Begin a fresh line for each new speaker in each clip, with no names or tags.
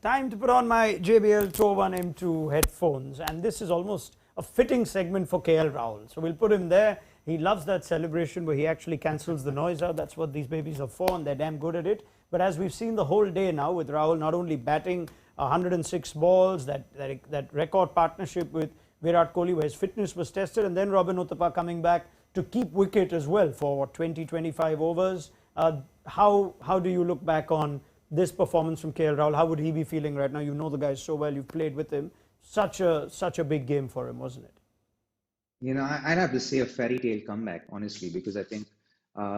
Time to put on my JBL Tour 1 M2 headphones, and this is almost a fitting segment for KL Rahul. So we'll put him there. He loves that celebration where he actually cancels the noise out. That's what these babies are for, and they're damn good at it. But as we've seen the whole day now with Rahul not only batting 106 balls, that record partnership with Virat Kohli where his fitness was tested, and then Robin Uthappa coming back to keep wicket as well for 20-25 overs. How do you look back on this performance from KL Rahul? How would he be feeling right now? You know the guy so well, you've played with him. Such a big game for him, wasn't it?
You know, I'd have to say a fairy tale comeback, honestly, because I think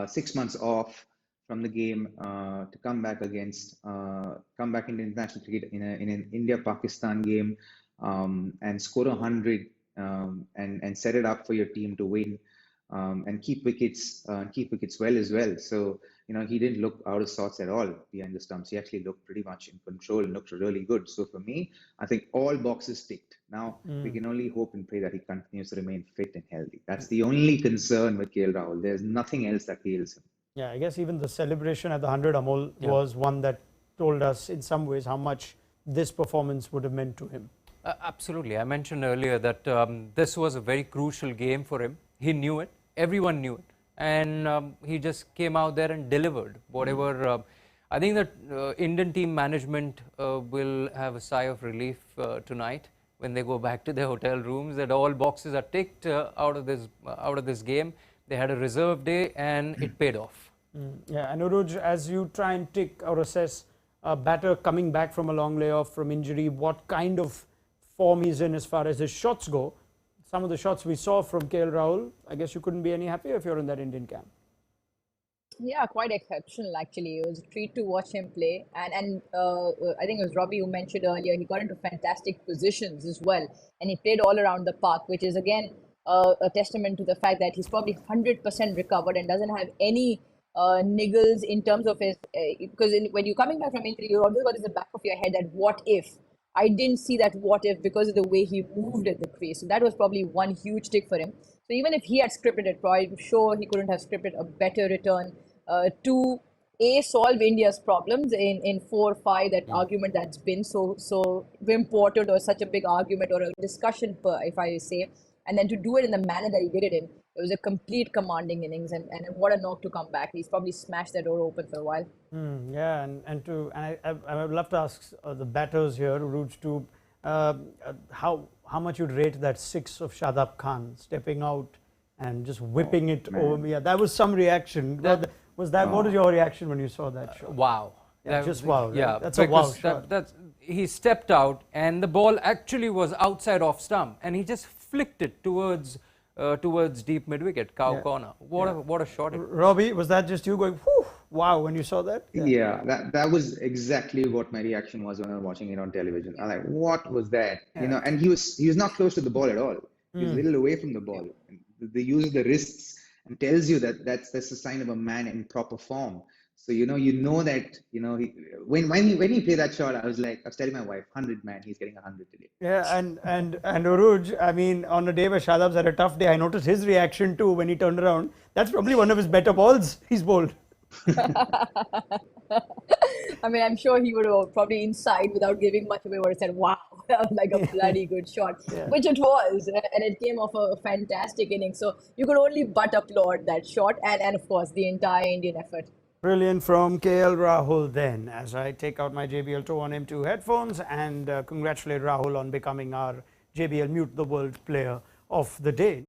6 months off from the game to come back into international cricket in an India-Pakistan game and score 100 and set it up for your team to win and keep wickets well as well. So, you know, he didn't look out of sorts at all behind the stumps. He actually looked pretty much in control and looked really good. So for me, I think all boxes ticked. Now we can only hope and pray that he continues to remain fit and healthy. That's the only concern with KL Rahul. There's nothing else that ails him.
Yeah, I guess even the celebration at the 100, Amol, was one that told us in some ways how much this performance would have meant to him.
Absolutely. I mentioned earlier that this was a very crucial game for him. He knew it. Everyone knew it. And he just came out there and delivered whatever. I think that Indian team management will have a sigh of relief tonight when they go back to their hotel rooms, that all boxes are ticked out of this game. They had a reserve day and it paid off.
Yeah, and Urooj, as you try and tick or assess a batter coming back from a long layoff from injury, what kind of form he's in as far as his shots go? Some of the shots we saw from KL Rahul, I guess you couldn't be any happier if you're in that Indian camp.
Yeah, quite exceptional actually. It was a treat to watch him play. And I think it was Robbie who mentioned earlier, he got into fantastic positions as well. And he played all around the park, which is again a testament to the fact that he's probably 100% recovered and doesn't have any niggles in terms of his... because when you're coming back from injury, you're always got in the back of your head that what if? I didn't see that what if because of the way he moved at the crease. So that was probably one huge tick for him. So even if he had scripted it, I'm sure he couldn't have scripted a better return to solve India's problems in 4-5, that argument that's been so important, or such a big argument or a discussion, if I say, and then to do it in the manner that he did it in. It was a complete commanding innings, and what a knock to come back. He's probably smashed that door open for a while.
Yeah, and I would love to ask the batters here, Urooj, to how much you'd rate that 6 of Shadab Khan stepping out and just whipping it over me. Yeah, that was some reaction. What was your reaction when you saw that shot?
Wow.
Yeah, just wow. Right?
Yeah,
that's a wow shot.
He stepped out and the ball actually was outside off stump and he just flicked it towards deep mid-wicket, corner. What a shot.
Robbie, was that just you going, whew, wow, when you saw that?
Yeah, that was exactly what my reaction was when I was watching it on television. I'm like, what was that? Yeah. You know, and he was not close to the ball at all. He was a little away from the ball. They use the wrists and tells you that that's a sign of a man in proper form. So you know that when he played that shot, I was telling my wife, 100 man, he's getting 100 today.
Yeah, and Urooj, I mean, on a day where Shadab's had a tough day, I noticed his reaction too when he turned around. That's probably one of his better balls he's bowled.
I mean, I'm sure he would have probably inside, without giving much away, would have said, wow, that was like a bloody good shot, which it was, and it came off a fantastic inning. So you could only but applaud that shot and of course the entire Indian effort.
Brilliant from KL Rahul then, as I take out my JBL Tour 1 M2 headphones and congratulate Rahul on becoming our JBL Mute the World Player of the Day.